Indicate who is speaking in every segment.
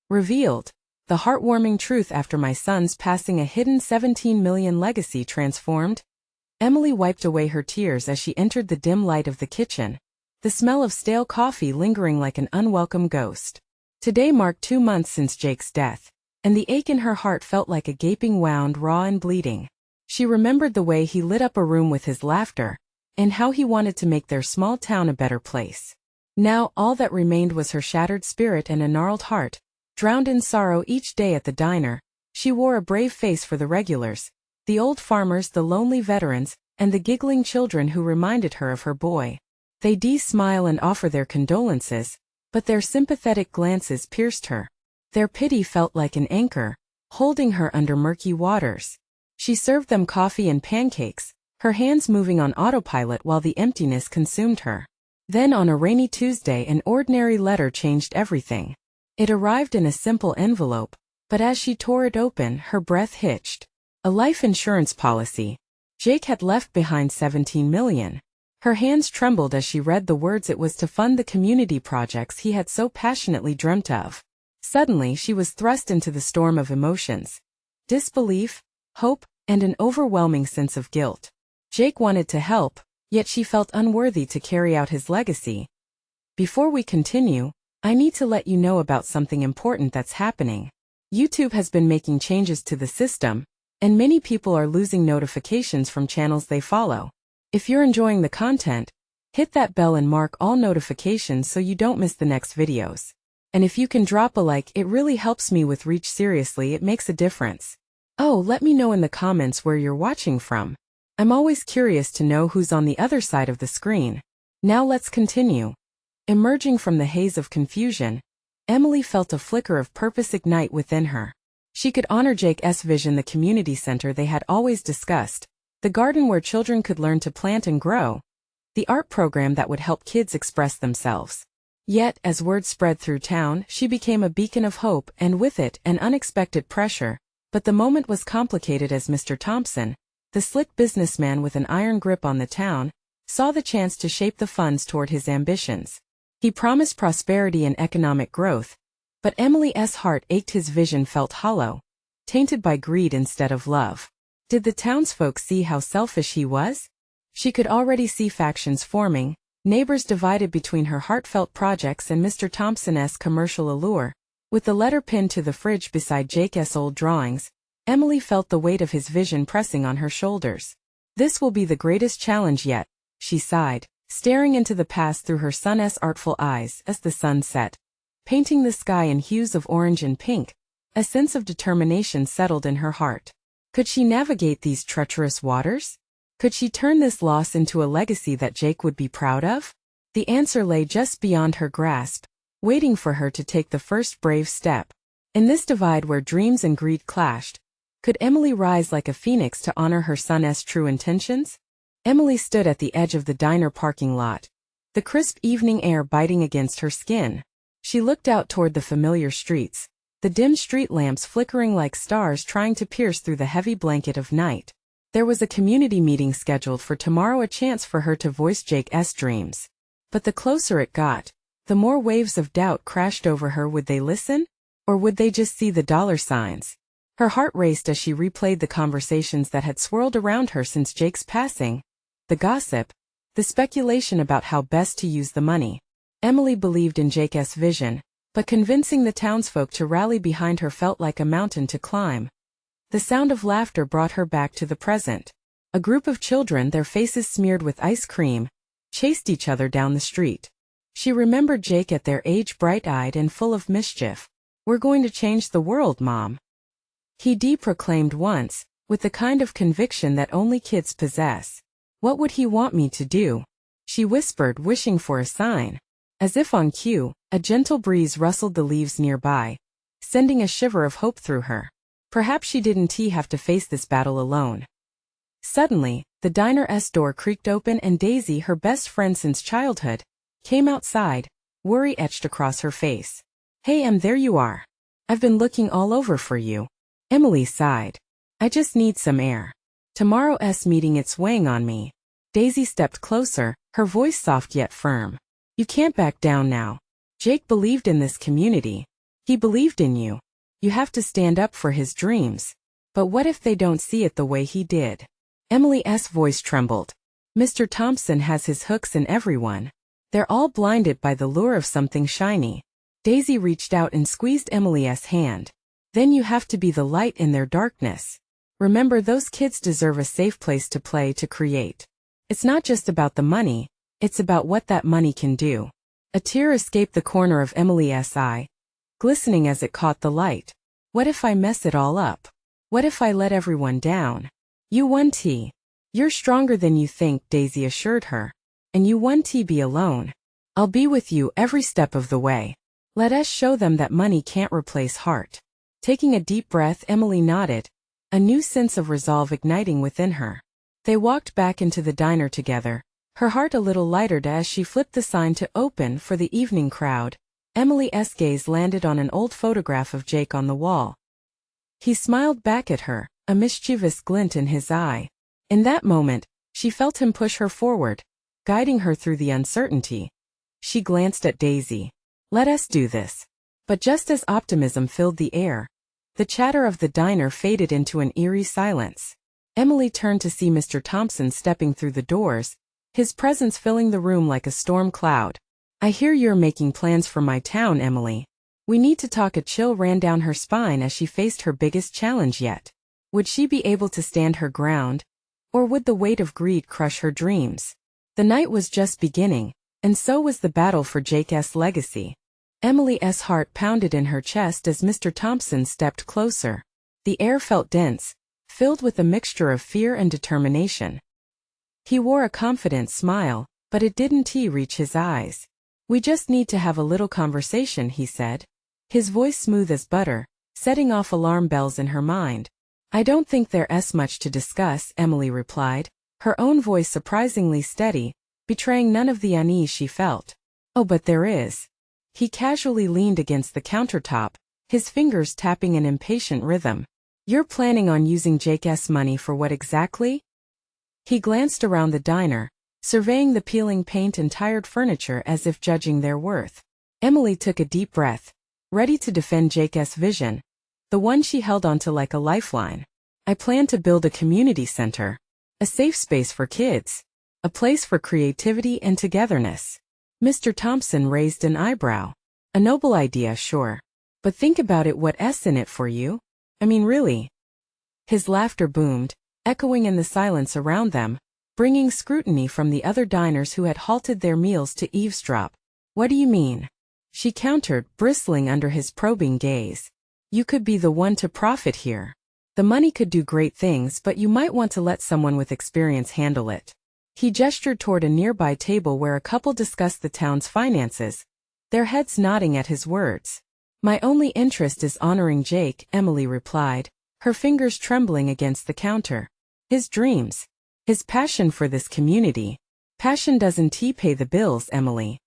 Speaker 1: Revealed. The heartwarming truth after my son's passing, a hidden 17 million legacy transformed. Emily wiped away her tears as she entered the dim light of the kitchen, the smell of stale coffee lingering like an unwelcome ghost. Today marked 2 months since Jake's death, and the ache in her heart felt like a gaping wound, raw and bleeding. She remembered the way he lit up a room with his laughter, and how he wanted to make their small town a better place. Now all that remained was her shattered spirit and a gnarled heart. Drowned in sorrow each day at the diner, she wore a brave face for the regulars, the old farmers, the lonely veterans, and the giggling children who reminded her of her boy. They smile and offer their condolences, but their sympathetic glances pierced her. Their pity felt like an anchor, holding her under murky waters. She served them coffee and pancakes, her hands moving on autopilot while the emptiness consumed her. Then on a rainy Tuesday, an ordinary letter changed everything. It arrived in a simple envelope, but as she tore it open, her breath hitched. A life insurance policy. Jake had left behind 17 million. Her hands trembled as she read the words. It was to fund the community projects he had so passionately dreamt of. Suddenly she was thrust into the storm of emotions. Disbelief, hope, and an overwhelming sense of guilt. Jake wanted to help, yet she felt unworthy to carry out his legacy. Before we continue, I need to let you know about something important that's happening. YouTube has been making changes to the system, and many people are losing notifications from channels they follow. If you're enjoying the content, hit that bell and mark all notifications so you don't miss the next videos. And if you can drop a like, it really helps me with reach. Seriously, it makes a difference. Oh, let me know in the comments where you're watching from. I'm always curious to know who's on the other side of the screen. Now let's continue. Emerging from the haze of confusion, Emily felt a flicker of purpose ignite within her. She could honor Jake's vision, the community center they had always discussed, the garden where children could learn to plant and grow, the art program that would help kids express themselves. Yet, as word spread through town, she became a beacon of hope, and with it, an unexpected pressure. But the moment was complicated as Mr. Thompson, the slick businessman with an iron grip on the town, saw the chance to shape the funds toward his ambitions. He promised prosperity and economic growth, but Emily's heart ached. His vision felt hollow, tainted by greed instead of love. Did the townsfolk see how selfish he was? She could already see factions forming, neighbors divided between her heartfelt projects and Mr. Thompson's commercial allure. With the letter pinned to the fridge beside Jake's old drawings, Emily felt the weight of his vision pressing on her shoulders. This will be the greatest challenge yet, she sighed, staring into the past through her son's artful eyes as the sun set, painting the sky in hues of orange and pink. A sense of determination settled in her heart. Could she navigate these treacherous waters? Could she turn this loss into a legacy that Jake would be proud of? The answer lay just beyond her grasp, waiting for her to take the first brave step. In this divide where dreams and greed clashed, could Emily rise like a phoenix to honor her son's true intentions? Emily stood at the edge of the diner parking lot, the crisp evening air biting against her skin. She looked out toward the familiar streets, the dim street lamps flickering like stars trying to pierce through the heavy blanket of night. There was a community meeting scheduled for tomorrow, a chance for her to voice Jake's dreams. But the closer it got, the more waves of doubt crashed over her. Would they listen? Or would they just see the dollar signs? Her heart raced as she replayed the conversations that had swirled around her since Jake's passing. The gossip, the speculation about how best to use the money. Emily believed in Jake's vision, but convincing the townsfolk to rally behind her felt like a mountain to climb. The sound of laughter brought her back to the present. A group of children, their faces smeared with ice cream, chased each other down the street. She remembered Jake at their age, bright-eyed and full of mischief. "We're going to change the world, Mom," he proclaimed once, with the kind of conviction that only kids possess. "What would he want me to do?" she whispered, wishing for a sign. As if on cue, a gentle breeze rustled the leaves nearby, sending a shiver of hope through her. Perhaps she didn't have to face this battle alone. Suddenly, the diner's door creaked open and Daisy, her best friend since childhood, came outside, worry etched across her face. "Hey there you are. I've been looking all over for you." Emily sighed. "I just need some air. Tomorrow's meeting, it's weighing on me." Daisy stepped closer, her voice soft yet firm. "You can't back down now. Jake believed in this community. He believed in you. You have to stand up for his dreams. But what if they don't see it the way he did? Emily's voice trembled. Mr. Thompson has his hooks in everyone. They're all blinded by the lure of something shiny. Daisy reached out and squeezed Emily's hand. Then you have to be the light in their darkness. Remember, those kids deserve a safe place to play, to create. It's not just about the money, it's about what that money can do. A tear escaped the corner of Emily's eye, glistening as it caught the light. What if I mess it all up? What if I let everyone down? You won't. You're stronger than you think, Daisy assured her. And you won't be alone. I'll be with you every step of the way. Let us show them that money can't replace heart. Taking a deep breath, Emily nodded, a new sense of resolve igniting within her. They walked back into the diner together, her heart a little lighter as she flipped the sign to open for the evening crowd. Emily's gaze landed on an old photograph of Jake on the wall. He smiled back at her, a mischievous glint in his eye. In that moment, she felt him push her forward, guiding her through the uncertainty. She glanced at Daisy. Let us do this. But just as optimism filled the air, the chatter of the diner faded into an eerie silence. Emily turned to see Mr. Thompson stepping through the doors, his presence filling the room like a storm cloud. I hear you're making plans for my town, Emily. We need to talk. A chill ran down her spine as she faced her biggest challenge yet. Would she be able to stand her ground? Or would the weight of greed crush her dreams? The night was just beginning, and so was the battle for Jake's legacy. Emily's heart pounded in her chest as Mr. Thompson stepped closer. The air felt dense, filled with a mixture of fear and determination. He wore a confident smile, but it didn't reach his eyes. We just need to have a little conversation, he said. His voice smooth as butter, setting off alarm bells in her mind. I don't think there's much to discuss, Emily replied, her own voice surprisingly steady, betraying none of the unease she felt. Oh, but there is. He casually leaned against the countertop, his fingers tapping an impatient rhythm. You're planning on using Jake's money for what exactly? He glanced around the diner, surveying the peeling paint and tired furniture as if judging their worth. Emily took a deep breath, ready to defend Jake's vision, the one she held onto like a lifeline. I plan to build a community center, a safe space for kids, a place for creativity and togetherness. Mr. Thompson raised an eyebrow. A noble idea, sure. But think about it, what's in it for you? I mean, really? His laughter boomed, echoing in the silence around them, bringing scrutiny from the other diners who had halted their meals to eavesdrop. What do you mean? She countered, bristling under his probing gaze. You could be the one to profit here. The money could do great things, but you might want to let someone with experience handle it. He gestured toward a nearby table where a couple discussed the town's finances, their heads nodding at his words. My only interest is honoring Jake, Emily replied, her fingers trembling against the counter. His dreams. His passion for this community. Passion doesn't pay the bills, Emily.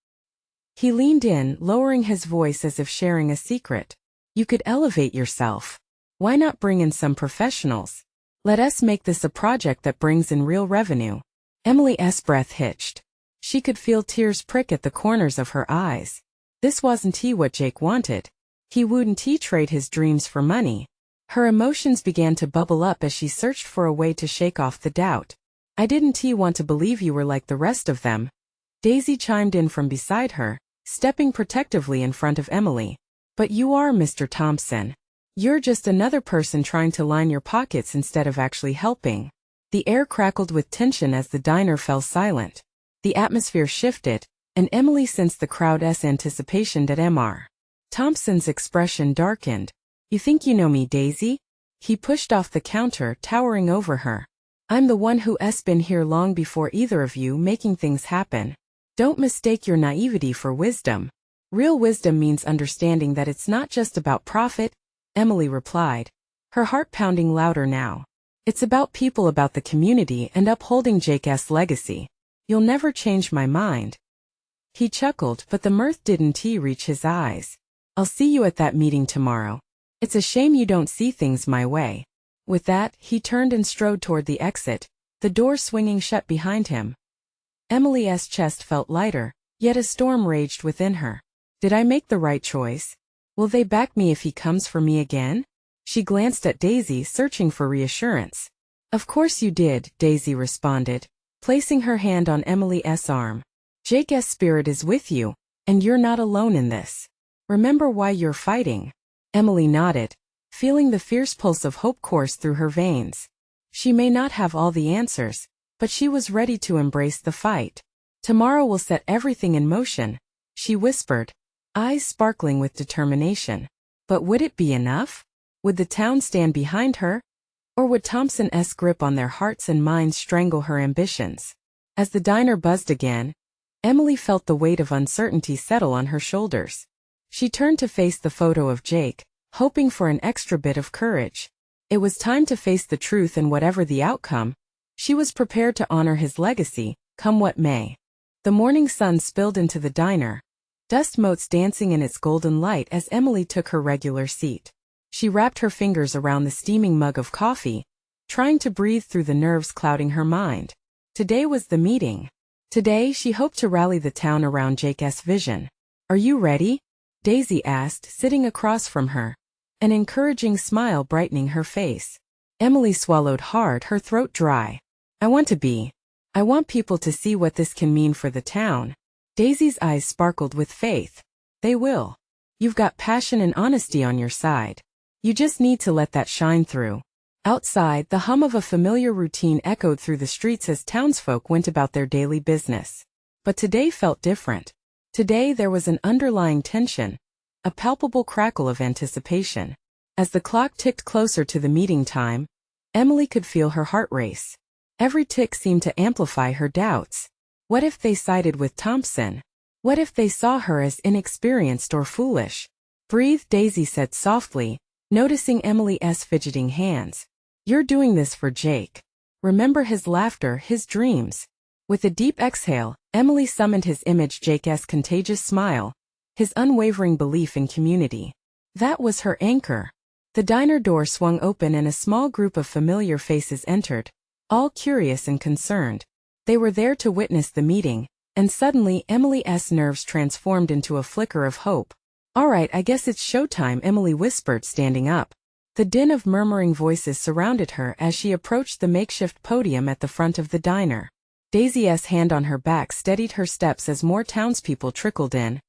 Speaker 1: He leaned in, lowering his voice as if sharing a secret. You could elevate yourself. Why not bring in some professionals? Let us make this a project that brings in real revenue. Emily's breath hitched. She could feel tears prick at the corners of her eyes. This wasn't what Jake wanted. He wouldn't trade his dreams for money. Her emotions began to bubble up as she searched for a way to shake off the doubt. I didn't want to believe you were like the rest of them. Daisy chimed in from beside her, stepping protectively in front of Emily. But you are, Mr. Thompson. You're just another person trying to line your pockets instead of actually helping. The air crackled with tension as the diner fell silent. The atmosphere shifted, and Emily sensed the crowd's anticipation. Mr. Thompson's expression darkened. You think you know me, Daisy? He pushed off the counter, towering over her. I'm the one who's been here long before either of you, making things happen. Don't mistake your naivety for wisdom. Real wisdom means understanding that it's not just about profit, Emily replied, her heart pounding louder now. It's about people, about the community, and upholding Jake's legacy. You'll never change my mind. He chuckled, but the mirth didn't reach his eyes. I'll see you at that meeting tomorrow. It's a shame you don't see things my way. With that, he turned and strode toward the exit, the door swinging shut behind him. Emily's chest felt lighter, yet a storm raged within her. Did I make the right choice? Will they back me if he comes for me again? She glanced at Daisy, searching for reassurance. Of course you did, Daisy responded, placing her hand on Emily's arm. Jake's spirit is with you, and you're not alone in this. Remember why you're fighting. Emily nodded, feeling the fierce pulse of hope course through her veins. She may not have all the answers, but she was ready to embrace the fight. Tomorrow will set everything in motion, she whispered, eyes sparkling with determination. But would it be enough? Would the town stand behind her? Or would Thompson's grip on their hearts and minds strangle her ambitions? As the diner buzzed again, Emily felt the weight of uncertainty settle on her shoulders. She turned to face the photo of Jake, hoping for an extra bit of courage. It was time to face the truth, and whatever the outcome, she was prepared to honor his legacy, come what may. The morning sun spilled into the diner, dust motes dancing in its golden light as Emily took her regular seat. She wrapped her fingers around the steaming mug of coffee, trying to breathe through the nerves clouding her mind. Today was the meeting. Today she hoped to rally the town around Jake's vision. Are you ready? Daisy asked, sitting across from her, an encouraging smile brightening her face. Emily swallowed hard, her throat dry. I want to be. I want people to see what this can mean for the town. Daisy's eyes sparkled with faith. They will. You've got passion and honesty on your side. You just need to let that shine through. Outside, the hum of a familiar routine echoed through the streets as townsfolk went about their daily business. But today felt different. Today there was an underlying tension, a palpable crackle of anticipation. As the clock ticked closer to the meeting time, Emily could feel her heart race. Every tick seemed to amplify her doubts. What if they sided with Thompson? What if they saw her as inexperienced or foolish? Breathe, Daisy said softly, noticing Emily's fidgeting hands. You're doing this for Jake. Remember his laughter, his dreams. With a deep exhale, Emily summoned his image, Jake's contagious smile, his unwavering belief in community. That was her anchor. The diner door swung open and a small group of familiar faces entered, all curious and concerned. They were there to witness the meeting, and suddenly Emily's nerves transformed into a flicker of hope. All right, I guess it's showtime, Emily whispered, standing up. The din of murmuring voices surrounded her as she approached the makeshift podium at the front of the diner. Daisy's hand on her back steadied her steps as more townspeople trickled in,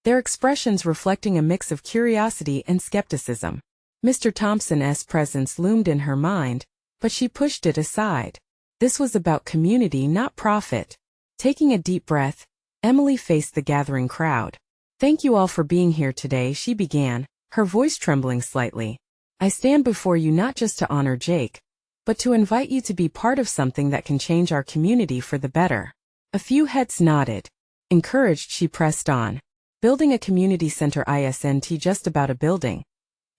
Speaker 1: their expressions reflecting a mix of curiosity and skepticism. Mr. Thompson's presence loomed in her mind, but she pushed it aside. This was about community, not profit. Taking a deep breath, Emily faced the gathering crowd. Thank you all for being here today, she began, her voice trembling slightly. I stand before you not just to honor Jake, but to invite you to be part of something that can change our community for the better. A few heads nodded. Encouraged, she pressed on. Building a community center isn't just about a building.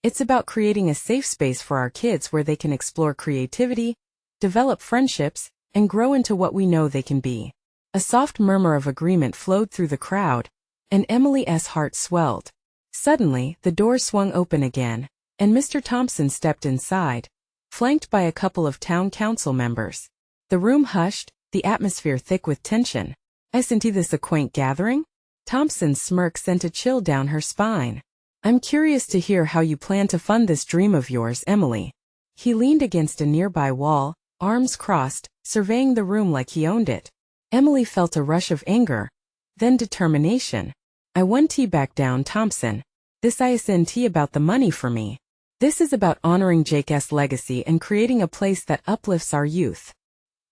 Speaker 1: It's about creating a safe space for our kids where they can explore creativity, develop friendships, and grow into what we know they can be. A soft murmur of agreement flowed through the crowd, and Emily's heart swelled. Suddenly, the door swung open again, and Mr. Thompson stepped inside, flanked by a couple of town council members. The room hushed, the atmosphere thick with tension. Isn't this a quaint gathering? Thompson's smirk sent a chill down her spine. I'm curious to hear how you plan to fund this dream of yours, Emily. He leaned against a nearby wall, arms crossed, surveying the room like he owned it. Emily felt a rush of anger, then determination. I won't back down, Thompson. This isn't about the money for me. This is about honoring Jake's legacy and creating a place that uplifts our youth.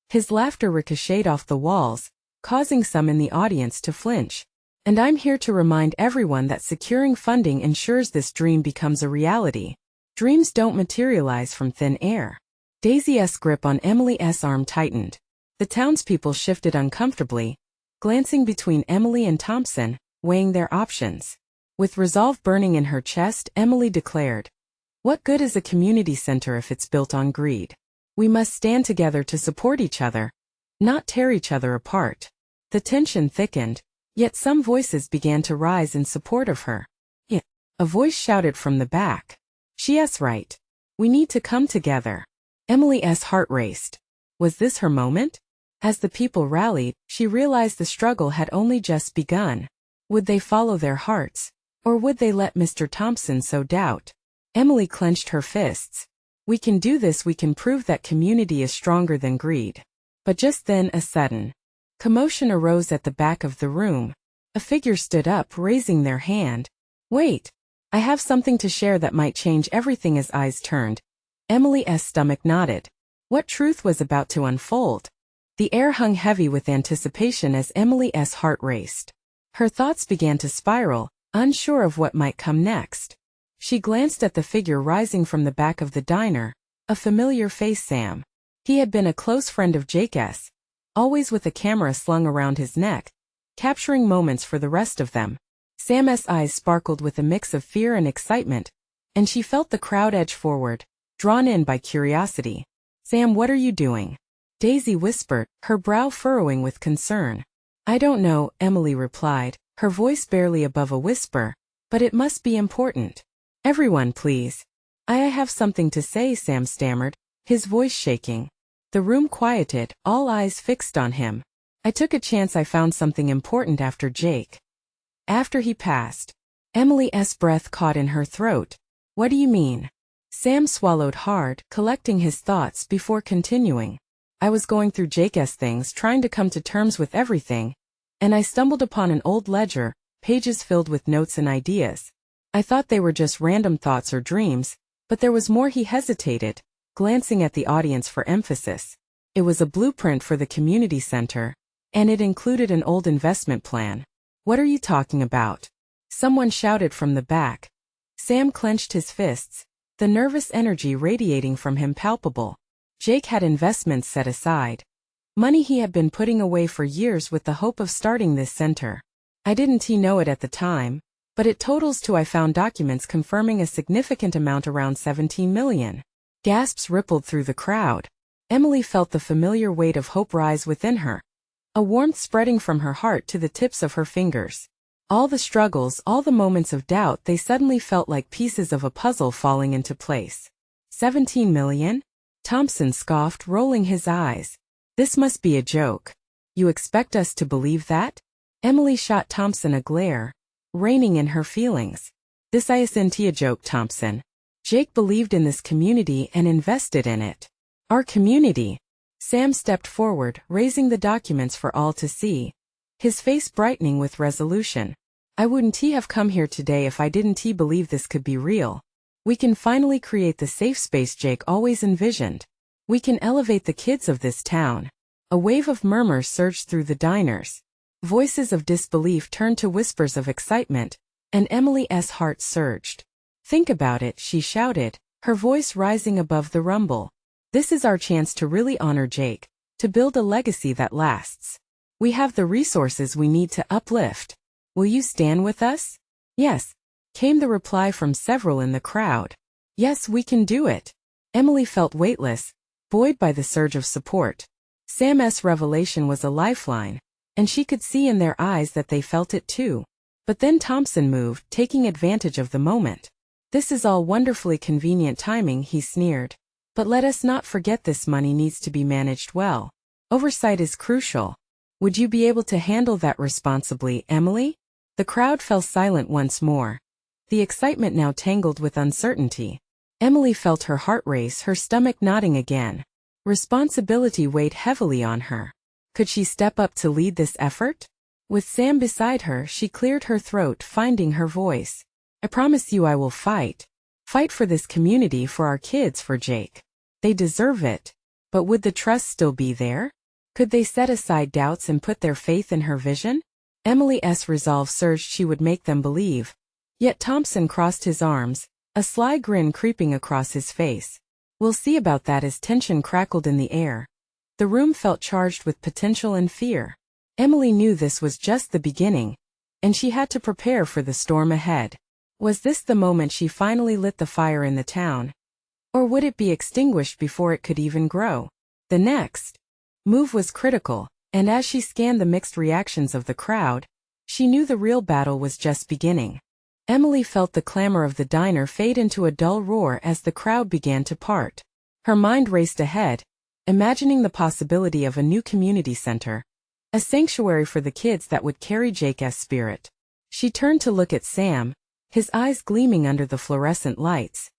Speaker 1: His laughter ricocheted off the walls, causing some in the audience to flinch. And I'm here to remind everyone that securing funding ensures this dream becomes a reality. Dreams don't materialize from thin air. Daisy's grip on Emily's arm tightened. The townspeople shifted uncomfortably, glancing between Emily and Thompson, weighing their options. With resolve burning in her chest, Emily declared, "What good is a community center if it's built on greed? We must stand together to support each other, not tear each other apart." The tension thickened, yet some voices began to rise in support of her. "Yeah," a voice shouted from the back. "She's right. We need to come together." Emily's heart raced. Was this her moment? As the people rallied, she realized the struggle had only just begun. Would they follow their hearts, Or would they let Mr. Thompson sow doubt? Emily clenched her fists. We can do this, we can prove that community is stronger than greed. But just then a sudden commotion arose at the back of the room. A figure stood up, raising their hand. Wait! I have something to share that might change everything. As eyes turned, Emily's stomach knotted. What truth was about to unfold? The air hung heavy with anticipation as Emily's heart raced. Her thoughts began to spiral, unsure of what might come next. She glanced at the figure rising from the back of the diner, a familiar face. Sam. He had been a close friend of Jake's, always with a camera slung around his neck, capturing moments for the rest of them. Sam's eyes sparkled with a mix of fear and excitement, and she felt the crowd edge forward, drawn in by curiosity. Sam, what are you doing? Daisy whispered, her brow furrowing with concern. I don't know, Emily replied, her voice barely above a whisper, but it must be important. Everyone, please. I have something to say, Sam stammered, his voice shaking. The room quieted, all eyes fixed on him. I took a chance. I found something important after Jake. After he passed. Emily's breath caught in her throat. What do you mean? Sam swallowed hard, collecting his thoughts before continuing. I was going through Jake's things, trying to come to terms with everything, and I stumbled upon an old ledger, pages filled with notes and ideas. I thought they were just random thoughts or dreams, but there was more. He hesitated, glancing at the audience for emphasis. It was a blueprint for the community center, and it included an old investment plan. What are you talking about? Someone shouted from the back. Sam clenched his fists, the nervous energy radiating from him palpable. Jake had investments set aside. Money he had been putting away for years with the hope of starting this center. I didn't know it at the time, but it totals to I found documents confirming a significant amount, around 17 million. Gasps rippled through the crowd. Emily felt the familiar weight of hope rise within her. A warmth spreading from her heart to the tips of her fingers. All the struggles, all the moments of doubt, they suddenly felt like pieces of a puzzle falling into place. 17 million? Thompson scoffed, rolling his eyes. This must be a joke. You expect us to believe that? Emily shot Thompson a glare, reining in her feelings. This isn't a joke, Thompson. Jake believed in this community and invested in it. Our community. Sam stepped forward, raising the documents for all to see, his face brightening with resolution. I wouldn't have come here today if I didn't believe this could be real. We can finally create the safe space Jake always envisioned. We can elevate the kids of this town. A wave of murmurs surged through the diners. Voices of disbelief turned to whispers of excitement, and Emily's heart surged. Think about it, she shouted, her voice rising above the rumble. This is our chance to really honor Jake, to build a legacy that lasts. We have the resources we need to uplift. Will you stand with us? Yes, came the reply from several in the crowd. Yes, we can do it. Emily felt weightless, buoyed by the surge of support. Sam's revelation was a lifeline, and she could see in their eyes that they felt it too. But then Thompson moved, taking advantage of the moment. This is all wonderfully convenient timing, he sneered. But let us not forget this money needs to be managed well. Oversight is crucial. Would you be able to handle that responsibly, Emily? The crowd fell silent once more. The excitement now tangled with uncertainty. Emily felt her heart race, her stomach knotting again. Responsibility weighed heavily on her. Could she step up to lead this effort? With Sam beside her, she cleared her throat, finding her voice. I promise you I will fight. Fight for this community, for our kids, for Jake. They deserve it. But would the trust still be there? Could they set aside doubts and put their faith in her vision? Emily's resolve surged. She would make them believe. Yet Thompson crossed his arms, a sly grin creeping across his face. We'll see about that as tension crackled in the air. The room felt charged with potential and fear. Emily knew this was just the beginning, and she had to prepare for the storm ahead. Was this the moment she finally lit the fire in the town? Or would it be extinguished before it could even grow? The next move was critical, and as she scanned the mixed reactions of the crowd, she knew the real battle was just beginning. Emily felt the clamor of the diner fade into a dull roar as the crowd began to part. Her mind raced ahead, imagining the possibility of a new community center, a sanctuary for the kids that would carry Jake's spirit. She turned to look at Sam, his eyes gleaming under the fluorescent lights.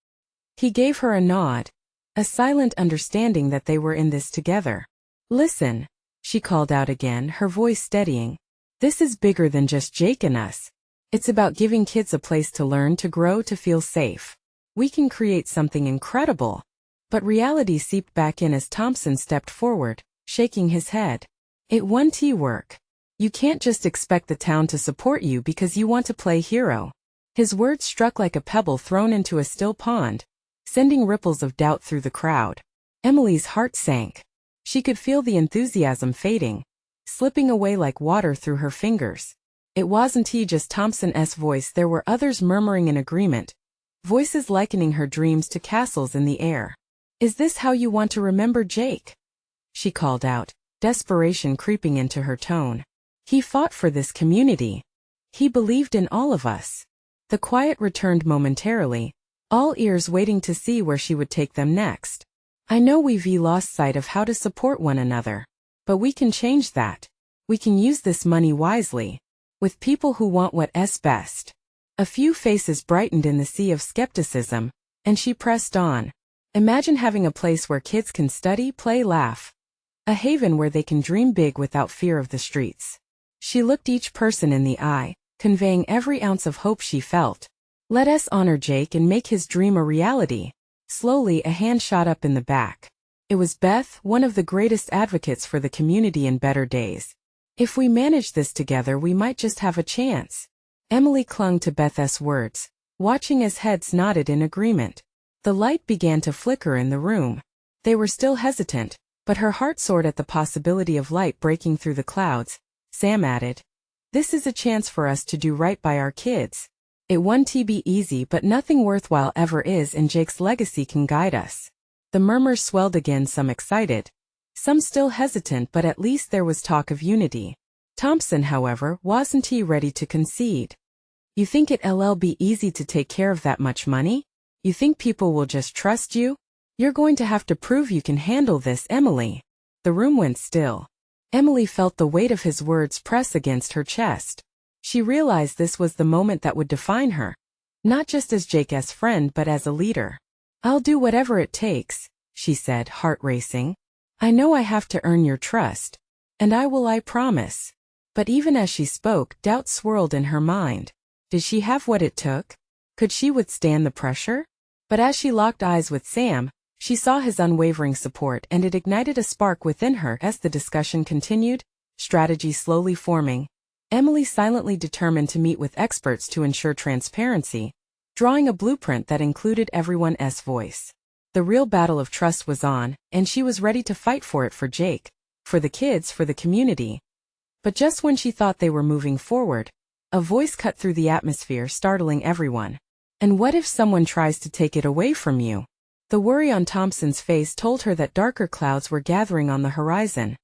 Speaker 1: He gave her a nod, a silent understanding that they were in this together. "Listen," she called out again, her voice steadying. "This is bigger than just Jake and us. It's about giving kids a place to learn, to grow, to feel safe. We can create something incredible." But reality seeped back in as Thompson stepped forward, shaking his head. "It won't work. You can't just expect the town to support you because you want to play hero." His words struck like a pebble thrown into a still pond, sending ripples of doubt through the crowd. Emily's heart sank. She could feel the enthusiasm fading, slipping away like water through her fingers. It wasn't just Thompson's voice, there were others murmuring in agreement, voices likening her dreams to castles in the air. "Is this how you want to remember Jake?" she called out, desperation creeping into her tone. "He fought for this community. He believed in all of us." The quiet returned momentarily, all ears waiting to see where she would take them next. "I know we've lost sight of how to support one another. But we can change that. We can use this money wisely, with people who want what's best." A few faces brightened in the sea of skepticism, and she pressed on. "Imagine having a place where kids can study, play, laugh. A haven where they can dream big without fear of the streets." She looked each person in the eye, conveying every ounce of hope she felt. "Let us honor Jake and make his dream a reality." Slowly, a hand shot up in the back. It was Beth, one of the greatest advocates for the community in better days. "If we manage this together, we might just have a chance." Emily clung to Beth's words, watching as heads nodded in agreement. The light began to flicker in the room. They were still hesitant, but her heart soared at the possibility of light breaking through the clouds. Sam added, "This is a chance for us to do right by our kids. It won't be easy, but nothing worthwhile ever is, and Jake's legacy can guide us." The murmurs swelled again, some excited, some still hesitant, but at least there was talk of unity. Thompson, however, wasn't ready to concede. "You think it'll be easy to take care of that much money? You think people will just trust you? You're going to have to prove you can handle this, Emily." The room went still. Emily felt the weight of his words press against her chest. She realized this was the moment that would define her, not just as Jake's friend but as a leader. "I'll do whatever it takes," she said, heart racing. "I know I have to earn your trust. And I will, I promise." But even as she spoke, doubt swirled in her mind. Did she have what it took? Could she withstand the pressure? But as she locked eyes with Sam, she saw his unwavering support, and it ignited a spark within her. As the discussion continued, strategy slowly forming, Emily silently determined to meet with experts to ensure transparency, drawing a blueprint that included everyone's voice. The real battle of trust was on, and she was ready to fight for it, for Jake, for the kids, for the community. But just when she thought they were moving forward, a voice cut through the atmosphere, startling everyone. "And what if someone tries to take it away from you?" The worry on Thompson's face told her that darker clouds were gathering on the horizon.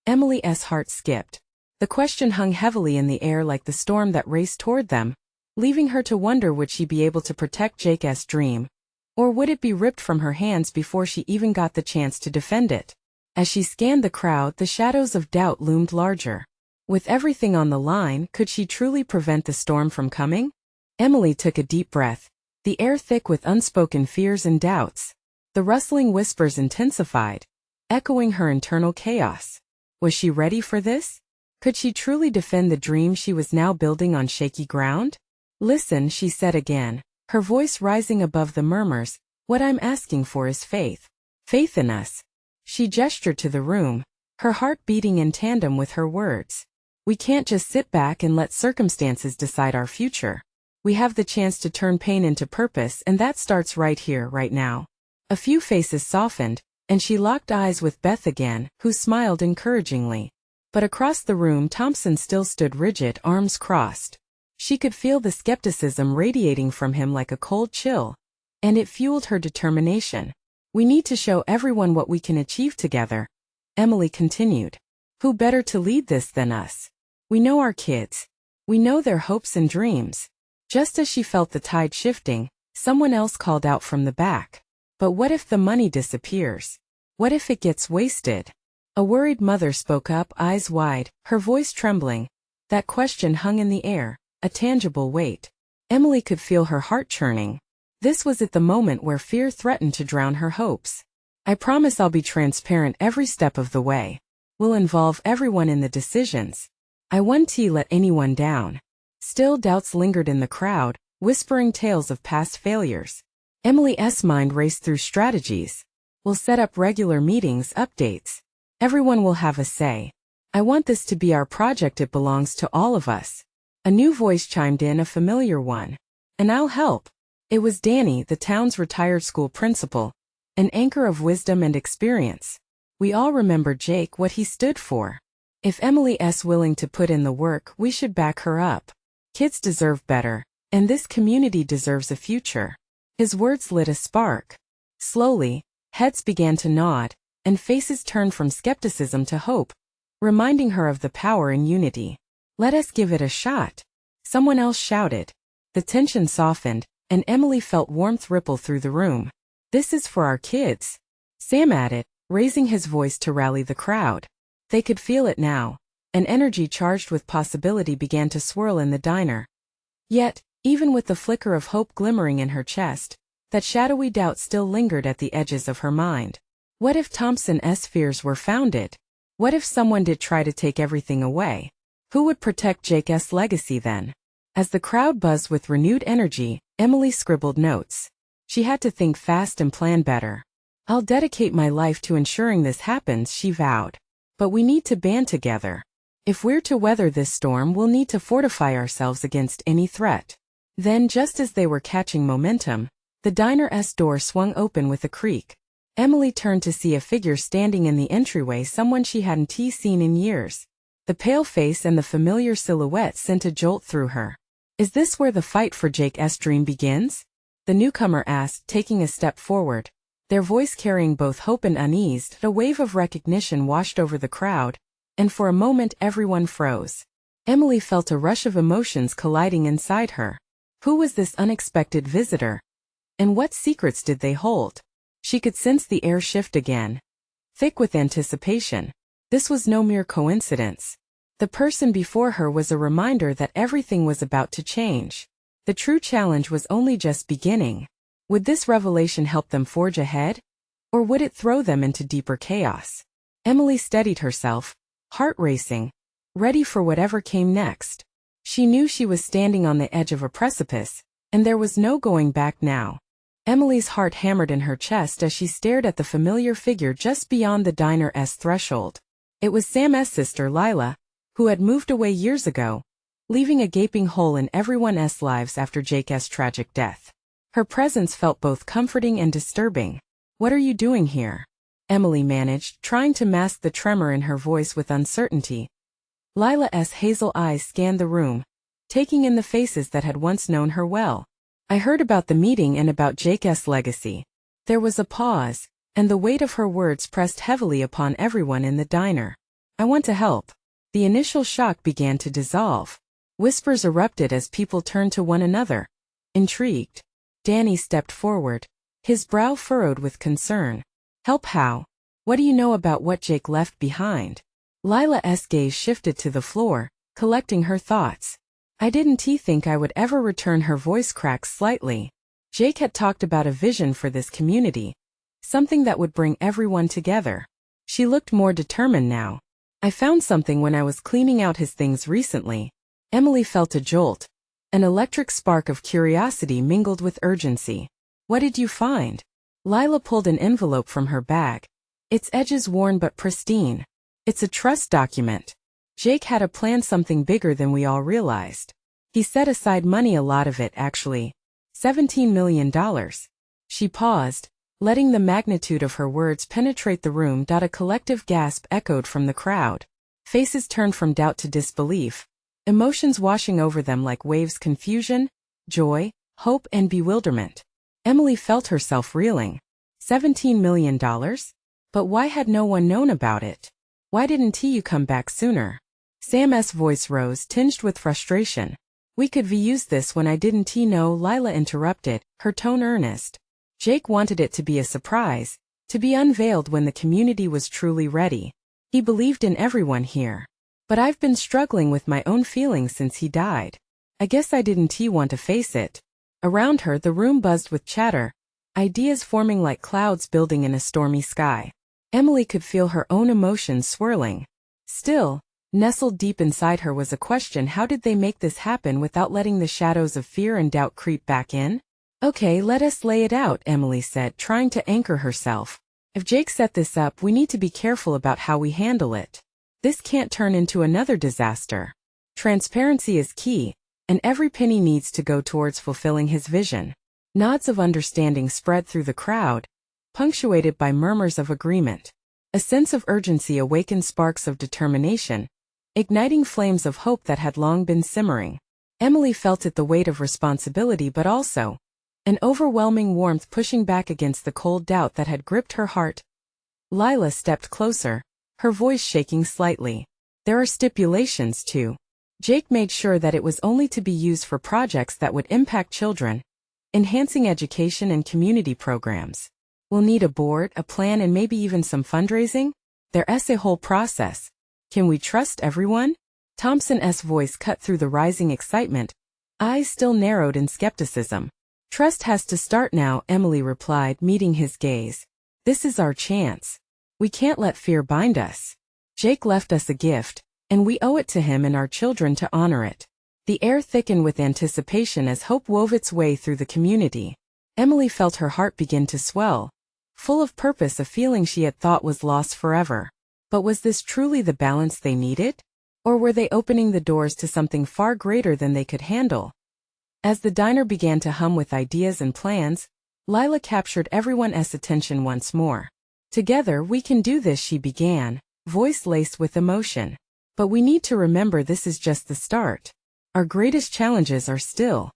Speaker 1: Emily's heart skipped. The question hung heavily in the air like the storm that raced toward them, leaving her to wonder, would she be able to protect Jake's dream, or would it be ripped from her hands before she even got the chance to defend it? As she scanned the crowd, the shadows of doubt loomed larger. With everything on the line, could she truly prevent the storm from coming? Emily took a deep breath, the air thick with unspoken fears and doubts. The rustling whispers intensified, echoing her internal chaos. Was she ready for this? Could she truly defend the dream she was now building on shaky ground? "Listen," she said again, her voice rising above the murmurs, "what I'm asking for is faith. Faith in us." She gestured to the room, her heart beating in tandem with her words. "We can't just sit back and let circumstances decide our future. We have the chance to turn pain into purpose, and that starts right here, right now." A few faces softened, and she locked eyes with Beth again, who smiled encouragingly. But across the room, Thompson still stood rigid, arms crossed. She could feel the skepticism radiating from him like a cold chill, and it fueled her determination. "We need to show everyone what we can achieve together," Emily continued. "Who better to lead this than us? We know our kids. We know their hopes and dreams." Just as she felt the tide shifting, someone else called out from the back. "But what if the money disappears? What if it gets wasted?" A worried mother spoke up, eyes wide, her voice trembling. That question hung in the air, a tangible weight. Emily could feel her heart churning. This was at the moment where fear threatened to drown her hopes. I promise I'll be transparent every step of the way. We'll involve everyone in the decisions. I won't let anyone down. Still doubts lingered in the crowd, whispering tales of past failures. Emily's mind raced through strategies. We'll set up regular meetings, updates. Everyone will have a say. I want this to be our project. It belongs to all of us. A new voice chimed in, a familiar one. And I'll help. It was Danny, the town's retired school principal, an anchor of wisdom and experience. We all remember Jake, what he stood for. If Emily's willing to put in the work, we should back her up. Kids deserve better, and this community deserves a future. His words lit a spark. Slowly, heads began to nod, and faces turned from skepticism to hope, reminding her of the power in unity. Let us give it a shot. Someone else shouted. The tension softened, and Emily felt warmth ripple through the room. This is for our kids. Sam added, raising his voice to rally the crowd. They could feel it now. An energy charged with possibility began to swirl in the diner. Yet, even with the flicker of hope glimmering in her chest, that shadowy doubt still lingered at the edges of her mind. What if Thompson's fears were founded? What if someone did try to take everything away? Who would protect Jake's legacy then? As the crowd buzzed with renewed energy, Emily scribbled notes. She had to think fast and plan better. I'll dedicate my life to ensuring this happens, she vowed. But we need to band together. If we're to weather this storm, we'll need to fortify ourselves against any threat. Then, just as they were catching momentum, the diner's door swung open with a creak. Emily turned to see a figure standing in the entryway, someone she hadn't seen in years. The pale face and the familiar silhouette sent a jolt through her. Is this where the fight for Jake's dream begins? The newcomer asked, taking a step forward. Their voice carrying both hope and unease. A wave of recognition washed over the crowd, and for a moment everyone froze. Emily felt a rush of emotions colliding inside her. Who was this unexpected visitor? And what secrets did they hold? She could sense the air shift again, thick with anticipation. This was no mere coincidence. The person before her was a reminder that everything was about to change. The true challenge was only just beginning. Would this revelation help them forge ahead? Or would it throw them into deeper chaos? Emily steadied herself, heart racing, ready for whatever came next. She knew she was standing on the edge of a precipice, and there was no going back now. Emily's heart hammered in her chest as she stared at the familiar figure just beyond the diner's threshold. It was Sam's sister Lila, who had moved away years ago, leaving a gaping hole in everyone's lives after Jake's tragic death. Her presence felt both comforting and disturbing. What are you doing here? Emily managed, trying to mask the tremor in her voice with uncertainty. Lila's hazel eyes scanned the room, taking in the faces that had once known her well. I heard about the meeting and about Jake's legacy. There was a pause, and the weight of her words pressed heavily upon everyone in the diner. I want to help. The initial shock began to dissolve. Whispers erupted as people turned to one another. Intrigued, Danny stepped forward, his brow furrowed with concern. Help how? What do you know about what Jake left behind? Lila's gaze shifted to the floor, collecting her thoughts. I didn't think I would ever return. Her voice cracked slightly. Jake had talked about a vision for this community, something that would bring everyone together. She looked more determined now. I found something when I was cleaning out his things recently. Emily felt a jolt. An electric spark of curiosity mingled with urgency. What did you find? Lila pulled an envelope from her bag. Its edges worn but pristine. It's a trust document. Jake had a plan, something bigger than we all realized. He set aside money, a lot of it actually. $17 million. She paused, letting the magnitude of her words penetrate the room. A collective gasp echoed from the crowd. Faces turned from doubt to disbelief, emotions washing over them like waves: confusion, joy, hope, and bewilderment. Emily felt herself reeling. $17 million? But why had no one known about it? Why didn't you come back sooner? Sam's voice rose, tinged with frustration. We could use this when I didn't know. Lila interrupted, her tone earnest. Jake wanted it to be a surprise, to be unveiled when the community was truly ready. He believed in everyone here. But I've been struggling with my own feelings since he died. I guess I didn't want to face it. Around her, the room buzzed with chatter, ideas forming like clouds building in a stormy sky. Emily could feel her own emotions swirling. Still, nestled deep inside her was a question: how did they make this happen without letting the shadows of fear and doubt creep back in? Okay, let us lay it out, Emily said, trying to anchor herself. If Jake set this up, we need to be careful about how we handle it. This can't turn into another disaster. Transparency is key, and every penny needs to go towards fulfilling his vision. Nods of understanding spread through the crowd, punctuated by murmurs of agreement. A sense of urgency awakened sparks of determination, igniting flames of hope that had long been simmering. Emily felt it, the weight of responsibility, but also an overwhelming warmth pushing back against the cold doubt that had gripped her heart. Lila stepped closer, her voice shaking slightly. There are stipulations too. Jake made sure that it was only to be used for projects that would impact children, enhancing education and community programs. We'll need a board, a plan, and maybe even some fundraising. There's a whole process. Can we trust everyone? Thompson's voice cut through the rising excitement, eyes still narrowed in skepticism. Trust has to start now, Emily replied, meeting his gaze. This is our chance. We can't let fear bind us. Jake left us a gift, and we owe it to him and our children to honor it. The air thickened with anticipation as hope wove its way through the community. Emily felt her heart begin to swell, full of purpose, a feeling she had thought was lost forever. But was this truly the balance they needed? Or were they opening the doors to something far greater than they could handle? As the diner began to hum with ideas and plans, Lila captured everyone's attention once more. Together we can do this, she began, voice laced with emotion. But we need to remember this is just the start. Our greatest challenges are still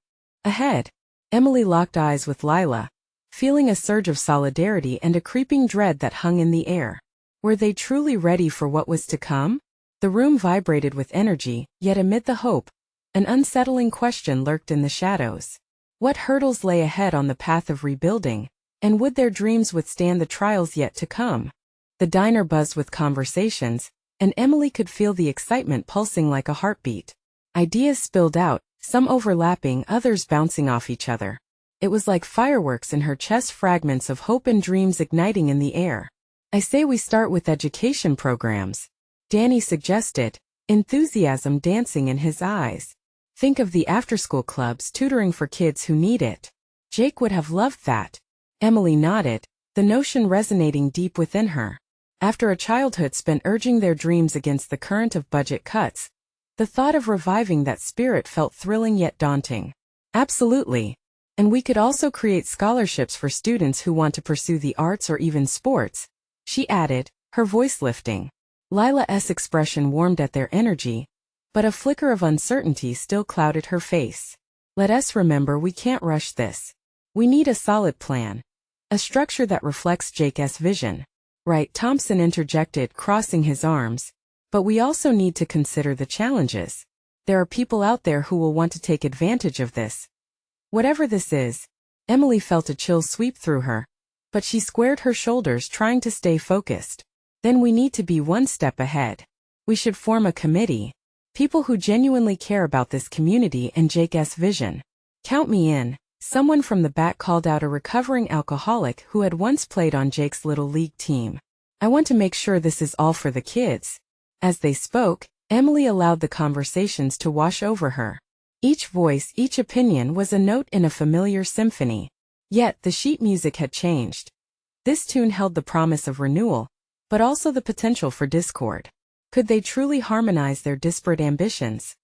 Speaker 1: ahead. Emily locked eyes with Lila, feeling a surge of solidarity and a creeping dread that hung in the air. Were they truly ready for what was to come? The room vibrated with energy, yet amid the hope, an unsettling question lurked in the shadows. What hurdles lay ahead on the path of rebuilding, and would their dreams withstand the trials yet to come? The diner buzzed with conversations, and Emily could feel the excitement pulsing like a heartbeat. Ideas spilled out, some overlapping, others bouncing off each other. It was like fireworks in her chest, fragments of hope and dreams igniting in the air. I say we start with education programs, Danny suggested, enthusiasm dancing in his eyes. Think of the after-school clubs, tutoring for kids who need it. Jake would have loved that. Emily nodded, the notion resonating deep within her. After a childhood spent urging their dreams against the current of budget cuts, the thought of reviving that spirit felt thrilling yet daunting. Absolutely. And we could also create scholarships for students who want to pursue the arts or even sports, she added, her voice lifting. Lila's expression warmed at their energy, but a flicker of uncertainty still clouded her face. Let us remember, we can't rush this. We need a solid plan. A structure that reflects Jake's vision. Right, Thompson interjected, crossing his arms. But we also need to consider the challenges. There are people out there who will want to take advantage of this. Whatever this is, Emily felt a chill sweep through her, but she squared her shoulders, trying to stay focused. Then we need to be one step ahead. We should form a committee. People who genuinely care about this community and Jake's vision. Count me in, someone from the back called out, a recovering alcoholic who had once played on Jake's little league team. I want to make sure this is all for the kids. As they spoke, Emily allowed the conversations to wash over her. Each voice, each opinion was a note in a familiar symphony. Yet the sheet music had changed. This tune held the promise of renewal, but also the potential for discord. Could they truly harmonize their disparate ambitions?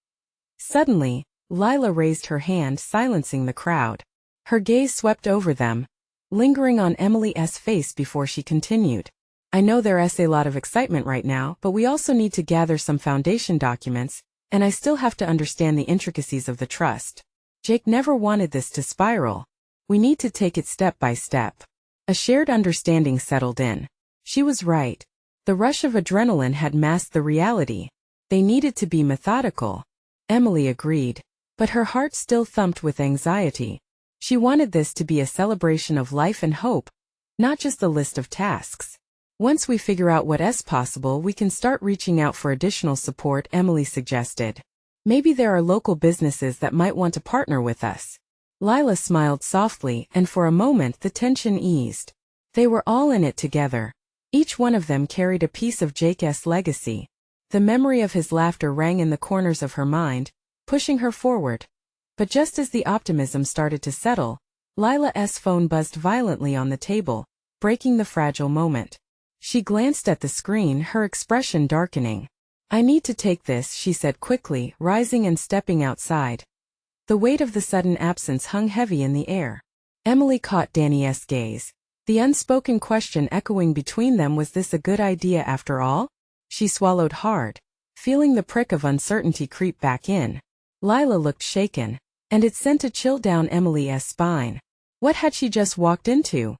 Speaker 1: Suddenly, Lila raised her hand, silencing the crowd. Her gaze swept over them, lingering on Emily's face before she continued. I know there's a lot of excitement right now, but we also need to gather some foundation documents, and I still have to understand the intricacies of the trust. Jake never wanted this to spiral. We need to take it step by step. A shared understanding settled in. She was right. The rush of adrenaline had masked the reality. They needed to be methodical. Emily agreed, but her heart still thumped with anxiety. She wanted this to be a celebration of life and hope, not just a list of tasks. Once we figure out what's possible, we can start reaching out for additional support, Emily suggested. Maybe there are local businesses that might want to partner with us. Lila smiled softly, and for a moment the tension eased. They were all in it together. Each one of them carried a piece of Jake's legacy. The memory of his laughter rang in the corners of her mind, pushing her forward. But just as the optimism started to settle, Lila's phone buzzed violently on the table, breaking the fragile moment. She glanced at the screen, her expression darkening. "I need to take this," she said quickly, rising and stepping outside. The weight of the sudden absence hung heavy in the air. Emily caught Danny's gaze. The unspoken question echoing between them: was this a good idea after all? She swallowed hard, feeling the prick of uncertainty creep back in. Lila looked shaken, and it sent a chill down Emily's spine. What had she just walked into?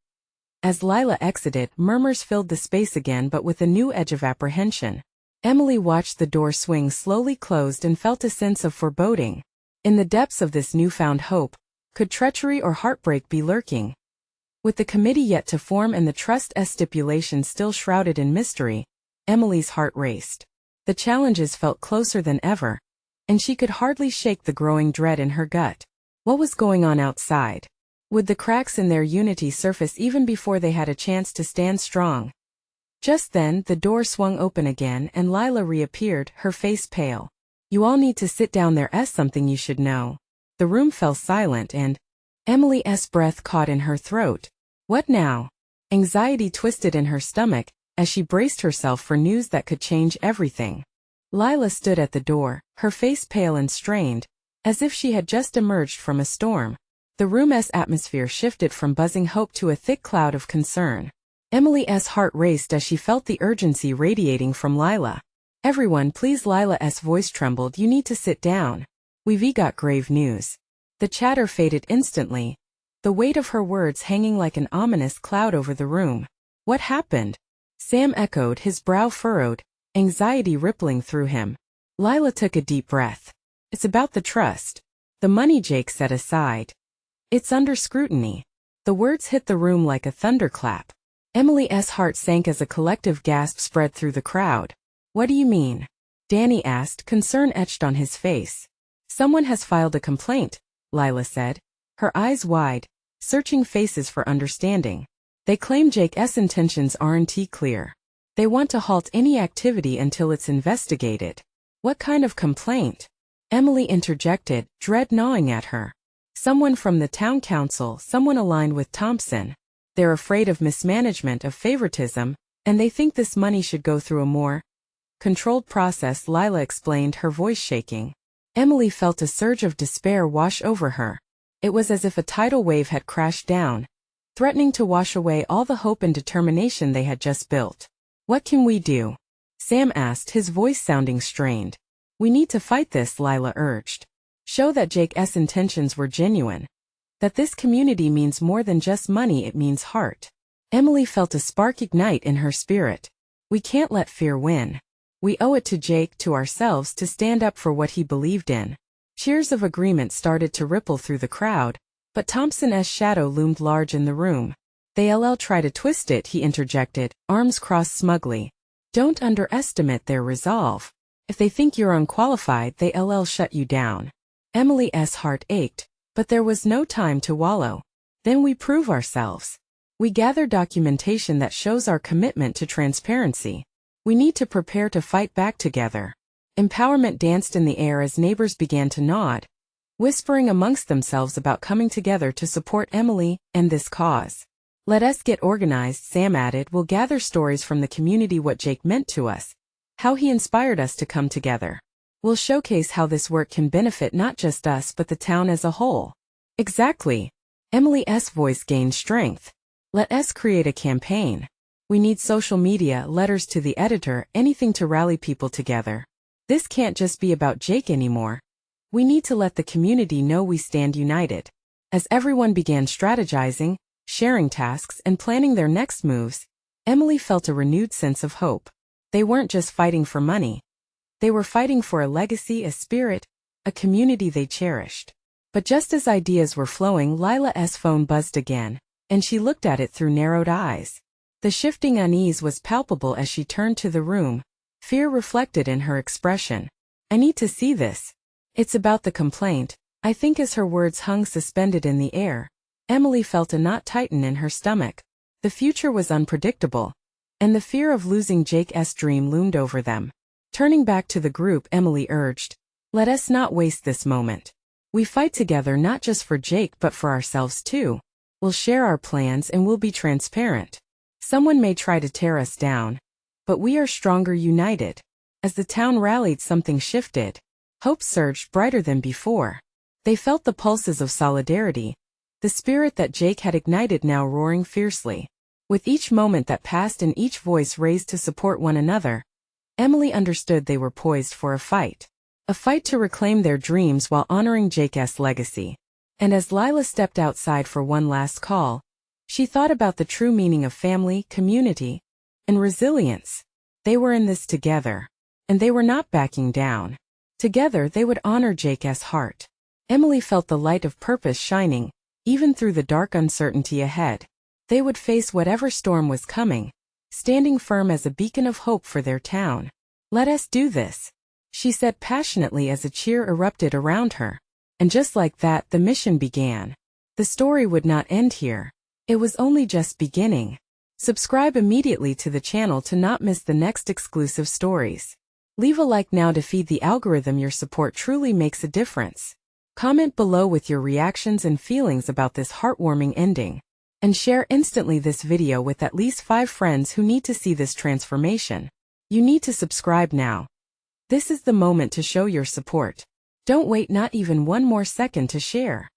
Speaker 1: As Lila exited, murmurs filled the space again, but with a new edge of apprehension. Emily watched the door swing slowly closed and felt a sense of foreboding. In the depths of this newfound hope, could treachery or heartbreak be lurking? With the committee yet to form and the trust stipulations still shrouded in mystery, Emily's heart raced. The challenges felt closer than ever, and she could hardly shake the growing dread in her gut. What was going on outside? Would the cracks in their unity surface even before they had a chance to stand strong? Just then, the door swung open again and Lila reappeared, her face pale. "You all need to sit down, there's something you should know." The room fell silent and Emily's breath caught in her throat. What now? Anxiety twisted in her stomach as she braced herself for news that could change everything. Lila stood at the door, her face pale and strained, as if she had just emerged from a storm. The room's atmosphere shifted from buzzing hope to a thick cloud of concern. Emily's heart raced as she felt the urgency radiating from Lila. "Everyone, please," Lila's voice trembled. "You need to sit down. We've got grave news." The chatter faded instantly, the weight of her words hanging like an ominous cloud over the room. "What happened?" Sam echoed, his brow furrowed, anxiety rippling through him. Lila took a deep breath. "It's about the trust. The money Jake set aside. It's under scrutiny." The words hit the room like a thunderclap. Emily's heart sank as a collective gasp spread through the crowd. "What do you mean?" Danny asked, concern etched on his face. "Someone has filed a complaint," Lila said, her eyes wide, searching faces for understanding. "They claim Jake's intentions aren't clear. They want to halt any activity until it's investigated." "What kind of complaint?" Emily interjected, dread gnawing at her. "Someone from the town council, someone aligned with Thompson. They're afraid of mismanagement, of favoritism, and they think this money should go through a more controlled process," Lila explained, her voice shaking. Emily felt a surge of despair wash over her. It was as if a tidal wave had crashed down, threatening to wash away all the hope and determination they had just built. "What can we do?" Sam asked, his voice sounding strained. "We need to fight this," Lila urged. "Show that Jake's intentions were genuine. That this community means more than just money, it means heart." Emily felt a spark ignite in her spirit. "We can't let fear win. We owe it to Jake, to ourselves, to stand up for what he believed in." Cheers of agreement started to ripple through the crowd, but Thompson's shadow loomed large in the room. "They'll try to twist it," he interjected, arms crossed smugly. "Don't underestimate their resolve. If they think you're unqualified, they'll shut you down." Emily's heart ached, but there was no time to wallow. "Then we prove ourselves. We gather documentation that shows our commitment to transparency. We need to prepare to fight back together." Empowerment danced in the air as neighbors began to nod, whispering amongst themselves about coming together to support Emily and this cause. "Let us get organized," Sam added. "We'll gather stories from the community, what Jake meant to us, how he inspired us to come together. We'll showcase how this work can benefit not just us but the town as a whole." "Exactly." Emily's voice gained strength. "Let us create a campaign. We need social media, letters to the editor, anything to rally people together. This can't just be about Jake anymore. We need to let the community know we stand united." As everyone began strategizing, sharing tasks, and planning their next moves, Emily felt a renewed sense of hope. They weren't just fighting for money. They were fighting for a legacy, a spirit, a community they cherished. But just as ideas were flowing, Lila's phone buzzed again, and she looked at it through narrowed eyes. The shifting unease was palpable as she turned to the room, fear reflected in her expression. "I need to see this." It's about the complaint, I think. As her words hung suspended in the air, Emily felt a knot tighten in her stomach. The future was unpredictable, and the fear of losing Jake's dream loomed over them. Turning back to the group, Emily urged, "Let us not waste this moment. We fight together not just for Jake but for ourselves too. We'll share our plans and we'll be transparent. Someone may try to tear us down, but we are stronger united." As the town rallied, something shifted. Hope surged brighter than before. They felt the pulses of solidarity, the spirit that Jake had ignited now roaring fiercely. With each moment that passed and each voice raised to support one another, Emily understood they were poised for a fight to reclaim their dreams while honoring Jake's legacy. And as Lila stepped outside for one last call, she thought about the true meaning of family, community, and resilience. They were in this together, and they were not backing down. Together they would honor Jake's heart. Emily felt the light of purpose shining, even through the dark uncertainty ahead. They would face whatever storm was coming, standing firm as a beacon of hope for their town. "Let us do this," she said passionately as a cheer erupted around her. And just like that, the mission began. The story would not end here. It was only just beginning. Subscribe immediately to the channel to not miss the next exclusive stories. Leave a like now to feed the algorithm. Your support truly makes a difference. Comment below with your reactions and feelings about this heartwarming ending. And share instantly this video with at least 5 friends who need to see this transformation. You need to subscribe now. This is the moment to show your support. Don't wait not even one more second to share.